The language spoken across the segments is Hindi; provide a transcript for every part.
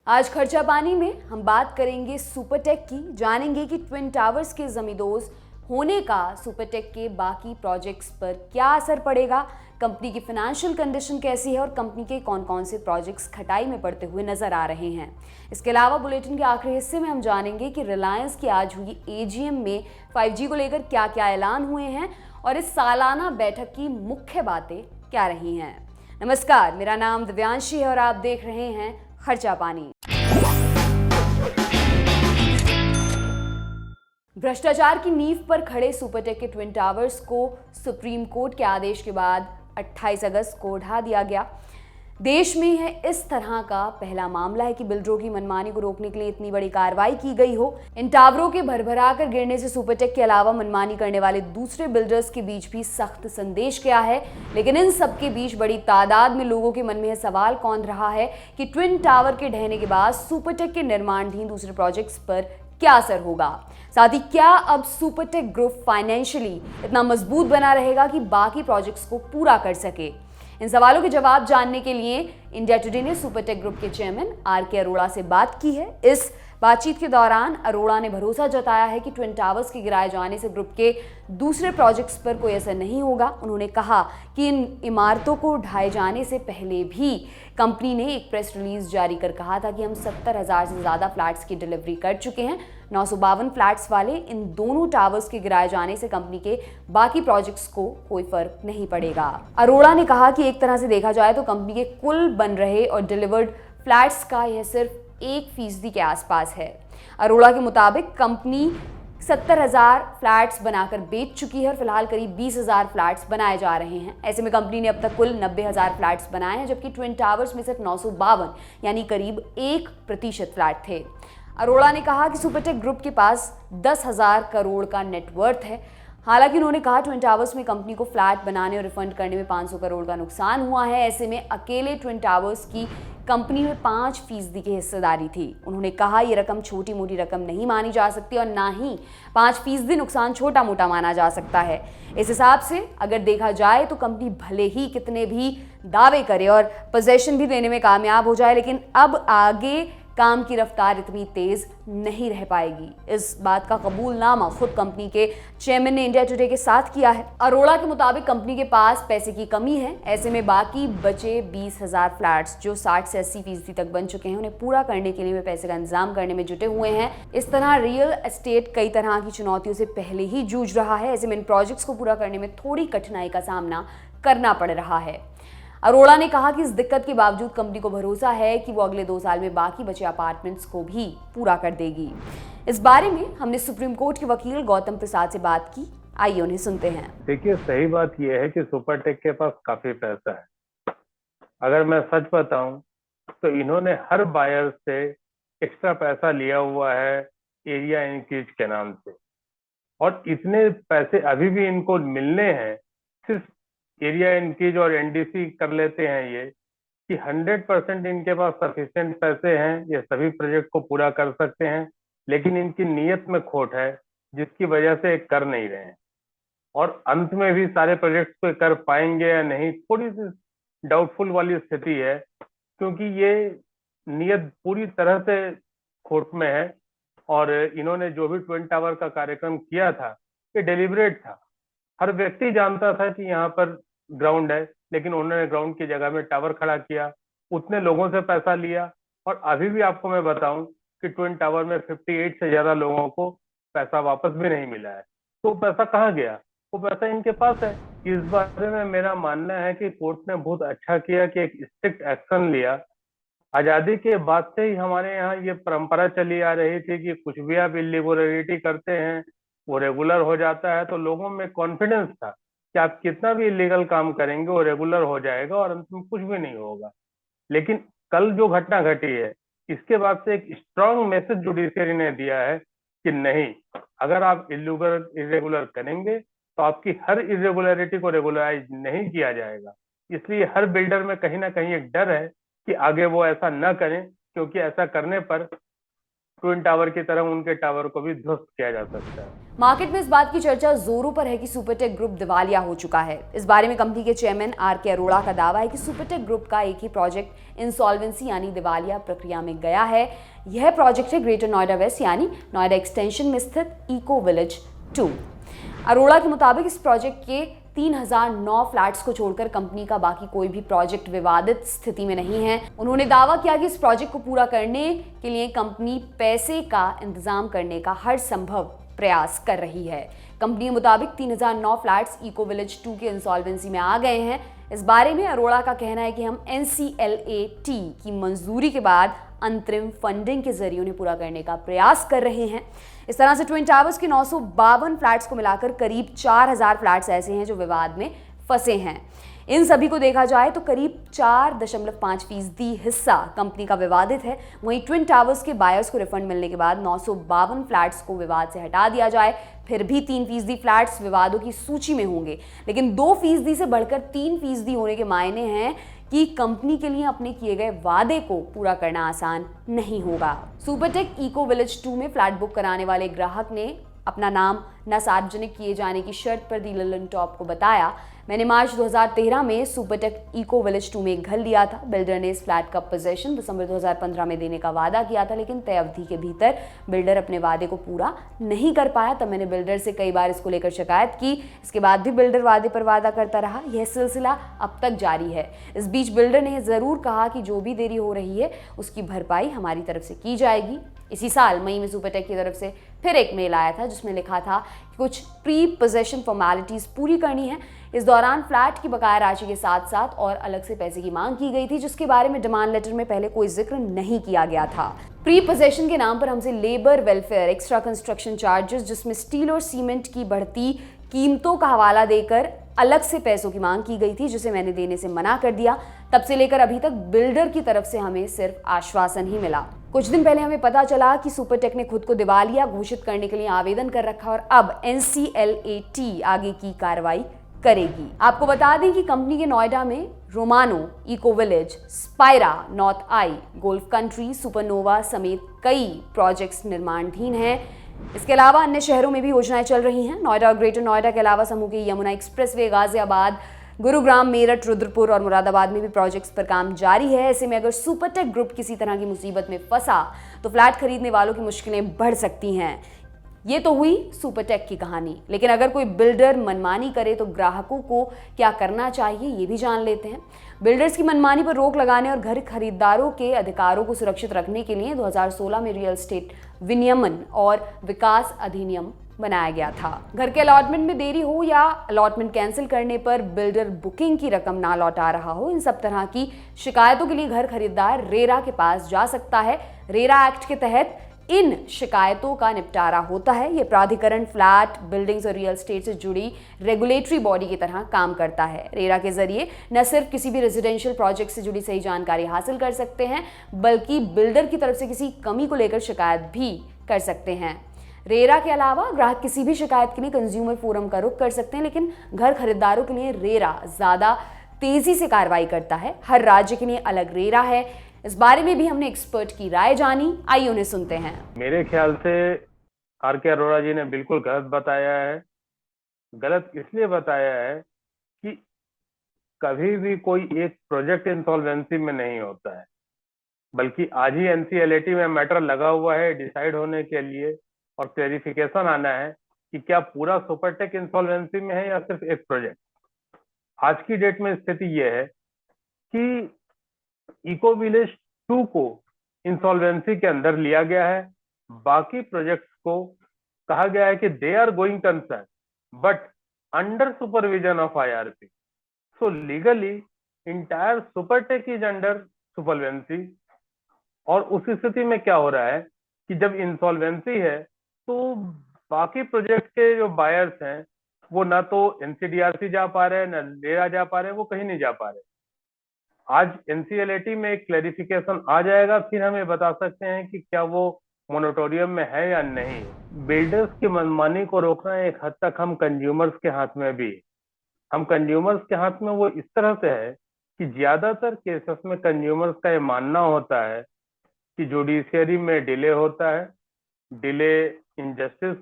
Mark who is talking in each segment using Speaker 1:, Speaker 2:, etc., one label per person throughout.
Speaker 1: आज खर्चा पानी में हम बात करेंगे सुपरटेक की। जानेंगे कि ट्विन टावर्स के जमींदोज होने का सुपरटेक के बाकी प्रोजेक्ट्स पर क्या असर पड़ेगा, कंपनी की फाइनेंशियल कंडीशन कैसी है और कंपनी के कौन कौन से प्रोजेक्ट्स खटाई में पड़ते हुए नजर आ रहे हैं। इसके अलावा बुलेटिन के आखिरी हिस्से में हम जानेंगे कि रिलायंस की आज हुई एजीएम में 5G को लेकर क्या क्या ऐलान हुए हैं और इस सालाना बैठक की मुख्य बातें क्या रही हैं। नमस्कार, मेरा नाम दिव्यांशी है और आप देख रहे हैं खर्चा पानी। भ्रष्टाचार की नींव पर खड़े सुपरटेक के ट्विन टावर्स को सुप्रीम कोर्ट के आदेश के बाद 28 अगस्त को ढा दिया गया। देश में यह इस तरह का पहला मामला है कि बिल्डरों की मनमानी को रोकने के लिए इतनी बड़ी कार्रवाई की गई हो। इन टावरों के भरभरा कर गिरने से सुपरटेक के अलावा मनमानी करने वाले दूसरे बिल्डर्स के बीच भी सख्त संदेश गया है। लेकिन इन सबके बीच बड़ी तादाद में लोगों के मन में यह सवाल कौंध रहा है कि ट्विन टावर के ढहने के बाद सुपरटेक के निर्माणाधीन दूसरे प्रोजेक्ट्स पर क्या असर होगा। साथ ही क्या अब सुपरटेक ग्रुप फाइनेंशियली इतना मजबूत बना रहेगा कि बाकी प्रोजेक्ट्स को पूरा कर सके। इन सवालों के जवाब जानने के लिए इंडिया टुडे ने सुपरटेक ग्रुप के चेयरमैन आर.के. अरोड़ा से बात की है। इस बातचीत के दौरान अरोड़ा ने भरोसा जताया है कि ट्विन टावर्स के गिराए जाने से ग्रुप के दूसरे प्रोजेक्ट्स पर कोई असर नहीं होगा। उन्होंने कहा कि इन इमारतों को ढाए जाने से पहले भी कंपनी ने एक प्रेस रिलीज जारी कर कहा था कि हम 70,000 से ज़्यादा फ्लैट्स की डिलीवरी कर चुके हैं। 952 फ्लैट्स वाले इन दोनों टावर्स के गिराए जाने से कंपनी के बाकी प्रोजेक्ट्स को कोई फर्क नहीं पड़ेगा। अरोड़ा ने कहा कि एक तरह से देखा जाए तो कंपनी के कुल बन रहे और डिलीवर्ड फ्लैट्स का यह सिर्फ 1% के आसपास है। अरोड़ा के मुताबिक कंपनी 70,000 फ्लैट्स बनाकर बेच चुकी है और फिलहाल करीब 20,000 फ्लैट्स बनाए जा रहे हैं। ऐसे में कंपनी ने अब तक कुल 90,000 फ्लैट्स बनाए हैं, जबकि ट्विन टावर्स में सिर्फ 952 यानी करीब 1% फ्लैट थे। अरोड़ा ने कहा कि सुपरटेक ग्रुप के पास 10,000 करोड़ का नेटवर्थ है। हालांकि उन्होंने कहा ट्विन टावर्स में कंपनी को फ्लैट बनाने और रिफंड करने में 500 करोड़ का नुकसान हुआ है। ऐसे में अकेले ट्विन टावर्स की कंपनी में 5% की हिस्सेदारी थी। उन्होंने कहा यह रकम छोटी मोटी रकम नहीं मानी जा सकती और ना ही 5% नुकसान छोटा मोटा माना जा सकता है। इस हिसाब से अगर देखा जाए तो कंपनी भले ही कितने भी दावे करे और पोजेशन भी देने में कामयाब हो जाए, लेकिन अब आगे काम की रफ्तार इतनी तेज नहीं रह पाएगी। इस बात का कबूलनामा खुद कंपनी के चेयरमैन ने इंडिया टुडे के साथ किया है। अरोड़ा के मुताबिक कंपनी के पास पैसे की कमी है। ऐसे में बाकी बचे 20,000 फ्लैट्स जो 60 से 80% तक बन चुके हैं, उन्हें पूरा करने के लिए वे पैसे का इंतजाम करने में जुटे हुए हैं। इस तरह रियल एस्टेट कई तरह की चुनौतियों से पहले ही जूझ रहा है। ऐसे में इन प्रोजेक्ट्स को पूरा करने में थोड़ी कठिनाई का सामना करना पड़ रहा है। अरोड़ा ने कहा कि इस दिक्कत के बावजूद कंपनी को भरोसा है कि वो अगले 2 साल में बाकी बचे अपार्टमेंट्स को भी पूरा कर देगी। इस बारे में हमने सुप्रीम कोर्ट के वकील गौतम प्रसाद से बात की। आइए उन्हें सुनते हैं।
Speaker 2: देखिए, सही बात यह है कि सुपरटेक के पास काफी पैसा है। अगर मैं सच बताऊं तो इन्होंने हर बायर से एक्स्ट्रा पैसा लिया हुआ है एरिया इंक्रीज के नाम से, और इतने पैसे अभी भी इनको मिलने हैं। सिर्फ एरिया इंक्रीज और एनडीसी कर लेते हैं ये कि 100% इनके पास सफिशिएंट पैसे हैं, ये सभी प्रोजेक्ट को पूरा कर सकते हैं। लेकिन इनकी नीयत में खोट है जिसकी वजह से कर नहीं रहे हैं, और अंत में भी सारे प्रोजेक्ट्स को कर पाएंगे या नहीं, थोड़ी सी डाउटफुल वाली स्थिति है, क्योंकि ये नियत पूरी तरह से खोट में है। और इन्होंने जो भी ट्विन टावर का कार्यक्रम किया था ये डेलिब्रेट था। हर व्यक्ति जानता था कि यहाँ पर ग्राउंड है, लेकिन उन्होंने ग्राउंड की जगह में टावर खड़ा किया, उतने लोगों से पैसा लिया, और अभी भी आपको मैं बताऊं कि ट्विन टावर में 58 से ज्यादा लोगों को पैसा वापस भी नहीं मिला है। तो पैसा कहाँ गया? वो पैसा इनके पास है। इस बारे में मेरा मानना है कि कोर्ट ने बहुत अच्छा किया कि एक स्ट्रिक्ट एक्शन लिया। आजादी के बाद से ही हमारे यहाँ ये परंपरा चली आ रही थी कि कुछ भी आप इलीगलिटी करते हैं वो रेगुलर हो जाता है, तो लोगों में कॉन्फिडेंस था कि आप कितना भी इलीगल काम करेंगे वो रेगुलर हो जाएगा और अंत में कुछ भी नहीं होगा। लेकिन कल जो घटना घटी है, इसके बाद से एक स्ट्रांग मैसेज जुडिशियरी ने दिया है कि नहीं, अगर आप इरेगुलर करेंगे तो आपकी हर इरेगुलरिटी को रेगुलराइज नहीं किया जाएगा। इसलिए हर बिल्डर में कहीं ना कहीं एक डर है कि आगे वो ऐसा न करें, क्योंकि ऐसा करने पर ट्विन टावर की तरह उनके टावर को भी ध्वस्त किया जा सकता है।
Speaker 1: मार्केट में इस बात की चर्चा जोरों पर है कि सुपरटेक ग्रुप दिवालिया हो चुका है। इस बारे में कंपनी के चेयरमैन आर के अरोड़ा का दावा है कि सुपरटेक ग्रुप का एक ही प्रोजेक्ट इंसॉल्वेंसी यानी दिवालिया प्रक्रिया में गया है। यह प्रोजेक्ट है ग्रेटर नोएडा वेस्ट यानी नोएडा एक्सटेंशन में स्थित इको विलेज 2। अरोड़ा के मुताबिक इस प्रोजेक्ट के 3009 फ्लैट्स को छोड़कर कंपनी का बाकी कोई भी प्रोजेक्ट विवादित स्थिति में नहीं है। उन्होंने दावा किया कि इस प्रोजेक्ट को पूरा करने के लिए कंपनी पैसे का इंतजाम करने का हर संभव प्रयास कर रही है। कंपनी के मुताबिक 3009 फ्लैट्स इको विलेज 2 के इंसॉल्वेंसी में आ गए हैं। इस बारे में अरोड़ा का कहना है कि हम NCLAT की मंजूरी के बाद अंतरिम फंडिंग के जरिए उन्हें पूरा करने का प्रयास कर रहे हैं। इस तरह से ट्विन टावर्स के 952 फ्लैट्स को मिलाकर करीब 4000 फ्लैट्स ऐसे हैं जो विवाद में फंसे हैं। इन सभी को देखा जाए तो करीब 4.5% हिस्सा कंपनी का विवादित है। वहीं ट्विन टावर्स के बायर्स को रिफंड मिलने के बाद 952 फ्लैट्स को विवाद से हटा दिया जाए, फिर भी 3% फ्लैट्स विवादों की सूची में होंगे। लेकिन 2% से बढ़कर 3% होने के मायने हैं कि कंपनी के लिए अपने किए गए वादे को पूरा करना आसान नहीं होगा। सुपरटेक इको विलेज 2 में फ्लैट बुक कराने वाले ग्राहक ने अपना नाम न सार्वजनिक किए जाने की शर्त पर दी ललन टॉप को बताया, मैंने मार्च 2013 में सुपरटेक इको विलेज 2 में एक घर लिया था। बिल्डर ने इस फ्लैट का पोजेशन दिसंबर 2015 में देने का वादा किया था, लेकिन तय अवधि के भीतर बिल्डर अपने वादे को पूरा नहीं कर पाया। तब मैंने बिल्डर से कई बार इसको लेकर शिकायत की। इसके बाद भी बिल्डर वादे पर वादा करता रहा। यह सिलसिला अब तक जारी है। इस बीच बिल्डर ने ज़रूर कहा कि जो भी देरी हो रही है उसकी भरपाई हमारी तरफ से की जाएगी। इसी साल मई में सुपरटेक की तरफ से फिर एक मेल आया था जिसमें लिखा था कि कुछ प्री पोजेशन फॉर्मेलिटीज पूरी करनी है। इस दौरान फ्लैट की बकाया राशि के साथ साथ और अलग से पैसे की मांग की गई थी, जिसके बारे में डिमांड लेटर में पहले कोई जिक्र नहीं किया गया था। प्री पोजेशन के नाम पर हमसे labour welfare, extra construction charges, जिसमें स्टील और सीमेंट की बढ़ती कीमतों का हवाला देकर अलग से पैसों की मांग की गई थी, जिसे मैंने देने से मना कर दिया। तब से लेकर अभी तक बिल्डर की तरफ से हमें सिर्फ आश्वासन ही मिला। कुछ दिन पहले हमें पता चला कि सुपरटेक ने खुद को दिवालिया घोषित करने के लिए आवेदन कर रखा और अब NCLAT आगे की कार्रवाई करेगी। आपको बता दें कि कंपनी के नोएडा में Romano, eco village, Spira, North Eye, golf country, Supernova समेत कई प्रोजेक्ट्स निर्माणाधीन हैं। इसके अलावा अन्य शहरों में भी योजनाएं चल रही हैं। नोएडा और ग्रेटर नोएडा के अलावा समूह के यमुना एक्सप्रेसवे, गाजियाबाद, गुरुग्राम, मेरठ, रुद्रपुर और मुरादाबाद में भी प्रोजेक्ट्स पर काम जारी है। ऐसे में अगर सुपरटेक ग्रुप किसी तरह की मुसीबत में फंसा तो फ्लैट खरीदने वालों की मुश्किलें बढ़ सकती हैं। ये तो हुई सुपरटेक की कहानी, लेकिन अगर कोई बिल्डर मनमानी करे तो ग्राहकों को क्या करना चाहिए ये भी जान लेते हैं। बिल्डर्स की मनमानी पर रोक लगाने और घर खरीदारों के अधिकारों को सुरक्षित रखने के लिए 2016 में रियल एस्टेट विनियमन और विकास अधिनियम बनाया गया था। घर के अलॉटमेंट में देरी हो या अलॉटमेंट कैंसिल करने पर बिल्डर बुकिंग की रकम ना लौटा रहा हो, इन सब तरह की शिकायतों के लिए घर खरीदार रेरा के पास जा सकता है। रेरा एक्ट के तहत इन शिकायतों का निपटारा होता है। ये प्राधिकरण फ्लैट, बिल्डिंग्स और रियल एस्टेट से जुड़ी रेगुलेटरी बॉडी की तरह काम करता है। रेरा के जरिए न सिर्फ किसी भी रेजिडेंशियल प्रोजेक्ट से जुड़ी सही जानकारी हासिल कर सकते हैं, बल्कि बिल्डर की तरफ से किसी कमी को लेकर शिकायत भी कर सकते हैं। रेरा के अलावा ग्राहक किसी भी शिकायत के लिए कंज्यूमर फोरम का रुख कर सकते हैं, लेकिन घर खरीदारों के लिए रेरा ज़्यादा तेजी से कार्रवाई करता है। हर राज्य के लिए अलग रेरा है। इस बारे में भी हमने एक्सपर्ट की राय जानी, आइए उन्हें सुनते हैं।
Speaker 2: मेरे ख्याल से आर के अरोड़ा जी ने बिल्कुल गलत बताया है। गलत इसलिए बताया है कि कभी भी कोई एक प्रोजेक्ट इंसॉल्वेंसी में नहीं होता है, बल्कि आज ही NCLAT में मैटर लगा हुआ है डिसाइड होने के लिए और क्लेरिफिकेशन आना है कि क्या पूरा सुपरटेक इंसॉल्वेंसी में है या सिर्फ एक प्रोजेक्ट। आज की डेट में स्थिति यह है कि इको विलेज 2 को इंसॉल्वेंसी के अंदर लिया गया है। बाकी प्रोजेक्ट्स को कहा गया है कि they are going concern but under supervision of IRP। So legally entire Supertech is under insolvency. और उस स्थिति में क्या हो रहा है कि जब इंसॉल्वेंसी है तो बाकी प्रोजेक्ट के जो बायर्स हैं वो ना तो NCDRC जा पा रहे हैं, ना रेरा जा पा रहे हैं, वो कहीं नहीं जा पा रहे। आज NCLAT में एक क्लैरिफिकेशन आ जाएगा, फिर हमें बता सकते हैं कि क्या वो मोनिटोरियम में है या नहीं। बिल्डर्स की मनमानी को रोकना एक हद तक हम कंज्यूमर्स के हाथ में भी, हम कंज्यूमर्स के हाथ में वो इस तरह से है कि ज्यादातर केसेस में कंज्यूमर्स का ये मानना होता है कि जुडिशियरी में डिले होता है, डिले इनजस्टिस,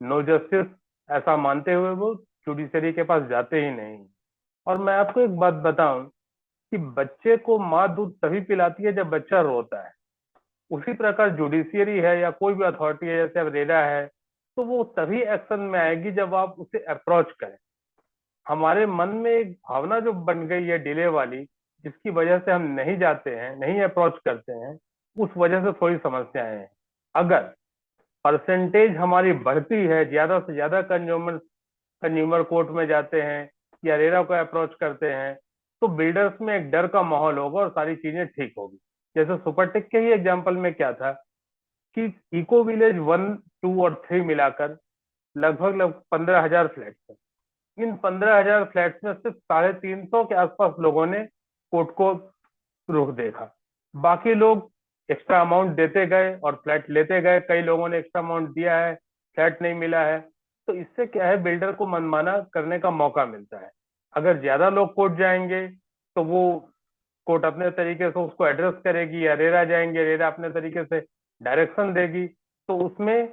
Speaker 2: नो जस्टिस, ऐसा मानते हुए वो जुडिशियरी के पास जाते ही नहीं। और मैं आपको एक बात बताऊं कि बच्चे को माँ दूध तभी पिलाती है जब बच्चा रोता है। उसी प्रकार जुडिशियरी है या कोई भी अथॉरिटी है, जैसे अब रेरा है, तो वो तभी एक्शन में आएगी जब आप उसे अप्रोच करें। हमारे मन में एक भावना जो बन गई है डिले वाली, जिसकी वजह से हम नहीं जाते हैं, नहीं अप्रोच करते हैं, उस वजह से थोड़ी समस्याएं हैं। अगर परसेंटेज हमारी बढ़ती है, ज्यादा से ज्यादा कंज्यूमर कोर्ट में जाते हैं या रेरा को अप्रोच करते हैं, तो बिल्डर्स में एक डर का माहौल होगा और सारी चीजें ठीक होगी। जैसे सुपरटेक के ही एग्जाम्पल में क्या था कि इको विलेज 1, 2 और 3 मिलाकर लगभग 15,000 फ्लैट थे। इन 15,000 फ्लैट्स में सिर्फ 350 के आसपास लोगों ने कोर्ट को रुख देखा। बाकी लोग एक्स्ट्रा अमाउंट देते गए और फ्लैट लेते गए। कई लोगों ने एक्स्ट्रा अमाउंट दिया है, फ्लैट नहीं मिला है। तो इससे क्या है, बिल्डर को मनमाना करने का मौका मिलता है। अगर ज्यादा लोग कोर्ट जाएंगे तो वो कोर्ट अपने तरीके से उसको एड्रेस करेगी, या रेरा जाएंगे, रेरा अपने तरीके से डायरेक्शन देगी। तो उसमें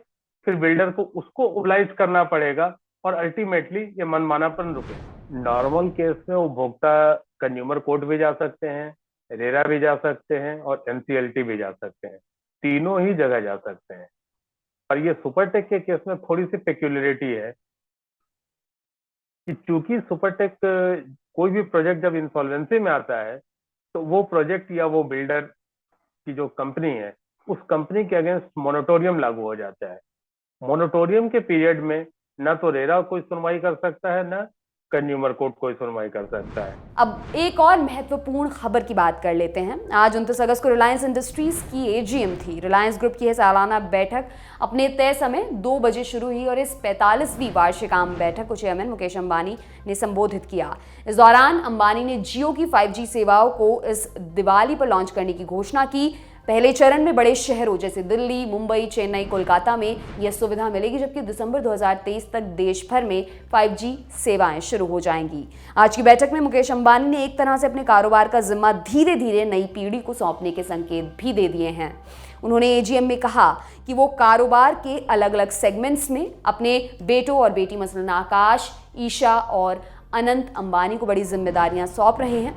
Speaker 2: फिर बिल्डर को उसको ओबलाइज करना पड़ेगा और अल्टीमेटली ये मनमानापन रुके। नॉर्मल केस में उपभोक्ता कंज्यूमर कोर्ट भी जा सकते हैं, रेरा भी जा सकते हैं और एनसीएलटी भी जा सकते हैं। तीनों ही जगह जा सकते हैं। और ये सुपरटेक के केस में थोड़ी सी पेक्यूलरिटी है कि चूंकि सुपरटेक कोई भी प्रोजेक्ट जब इंसॉल्वेंसी में आता है, तो वो प्रोजेक्ट या वो बिल्डर की जो कंपनी है, उस कंपनी के अगेंस्ट मोनेटोरियम लागू हो जाता है। मोनेटोरियम के पीरियड में ना तो रेरा कोई सुनवाई कर सकता है, ना कंज्यूमर कोर्ट कोई सुनवाई कर सकता है।
Speaker 1: अब एक और महत्वपूर्ण खबर की बात कर लेते हैं। आज 29 अगस्त को रिलायंस इंडस्ट्रीज की एजीएम थी। रिलायंस ग्रुप की यह सालाना बैठक अपने तय समय 2 बजे शुरू हुई और इस 45वीं वार्षिक आम बैठक को चेयरमैन मुकेश अंबानी ने संबोधित किया। इस दौरान अंबानी ने जियो की 5G सेवाओं को इस दिवाली पर लॉन्च करने की घोषणा की। पहले चरण में बड़े शहरों जैसे दिल्ली, मुंबई, चेन्नई, कोलकाता में यह सुविधा मिलेगी, जबकि दिसंबर 2023 तक देश भर में 5G सेवाएं शुरू हो जाएंगी। आज की बैठक में मुकेश अंबानी ने एक तरह से अपने कारोबार का जिम्मा धीरे धीरे नई पीढ़ी को सौंपने के संकेत भी दे दिए हैं। उन्होंने एजीएम में कहा कि वो कारोबार के अलग अलग सेगमेंट्स में अपने बेटों और बेटी मसलन आकाश, ईशा और अनंत अंबानी को बड़ी जिम्मेदारियां सौंप रहे हैं।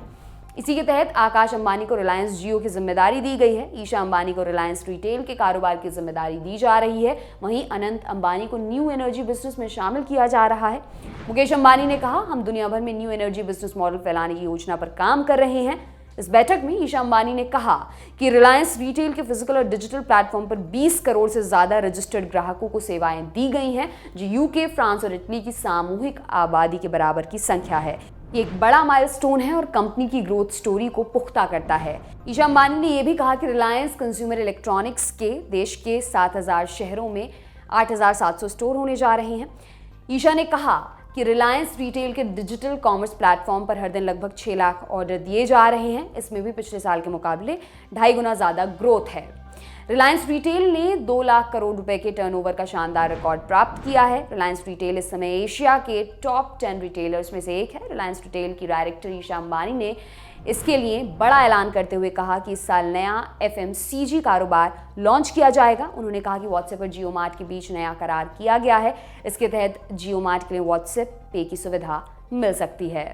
Speaker 1: इसी के तहत आकाश अंबानी को रिलायंस जियो की जिम्मेदारी दी गई है। ईशा अंबानी को रिलायंस रिटेल के कारोबार की जिम्मेदारी दी जा रही है। वहीं अनंत अंबानी को न्यू एनर्जी बिजनेस में शामिल किया जा रहा है। मुकेश अंबानी ने कहा, हम दुनिया भर में न्यू एनर्जी बिजनेस मॉडल फैलाने की योजना पर काम कर रहे हैं। इस बैठक में ईशा अंबानी ने कहा कि रिलायंस रिटेल के फिजिकल और डिजिटल प्लेटफॉर्म पर 20 करोड़ से ज्यादा रजिस्टर्ड ग्राहकों को सेवाएं दी गई हैं, जो यूके, फ्रांस और इटली की सामूहिक आबादी के बराबर की संख्या है। ये एक बड़ा माइलस्टोन है और कंपनी की ग्रोथ स्टोरी को पुख्ता करता है। ईशा अंबानी ने यह भी कहा कि रिलायंस कंज्यूमर इलेक्ट्रॉनिक्स के देश के 7,000 शहरों में 8,700 स्टोर होने जा रहे हैं। ईशा ने कहा कि रिलायंस रिटेल के डिजिटल कॉमर्स प्लेटफॉर्म पर हर दिन लगभग 6 लाख ऑर्डर दिए जा रहे हैं। इसमें भी पिछले साल के मुकाबले 2.5 गुना ज़्यादा ग्रोथ है। रिलायंस रिटेल ने 2 लाख करोड़ रुपए के टर्नओवर का शानदार रिकॉर्ड प्राप्त किया है। रिलायंस रिटेल इस समय एशिया के टॉप 10 रिटेलर्स में से एक है। रिलायंस रिटेल की डायरेक्टर ईशा अंबानी ने इसके लिए बड़ा ऐलान करते हुए कहा कि इस साल नया FMCG कारोबार लॉन्च किया जाएगा। उन्होंने कहा कि व्हाट्सएप और जियो मार्ट के बीच नया करार किया गया है। इसके तहत जियो मार्ट के लिए व्हाट्सएप पे की सुविधा मिल सकती है।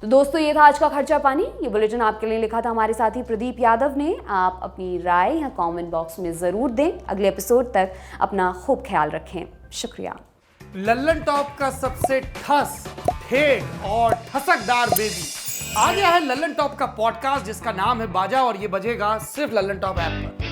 Speaker 1: तो दोस्तों, ये था आज का खर्चा पानी। ये बुलेटिन आपके लिए लिखा था हमारे साथी प्रदीप यादव ने। आप अपनी राय या कमेंट बॉक्स में ज़रूर दें। अगले एपिसोड तक अपना खूब ख्याल रखें। शुक्रिया।
Speaker 3: लल्लन टॉप का सबसे ठस, ठेठ और ठसकदार बेबी आ गया है लल्लन टॉप का पॉडकास्ट, जिसका नाम है बाजा, और ये बजेगा सिर्फ लल्लन टॉप ऐप पर।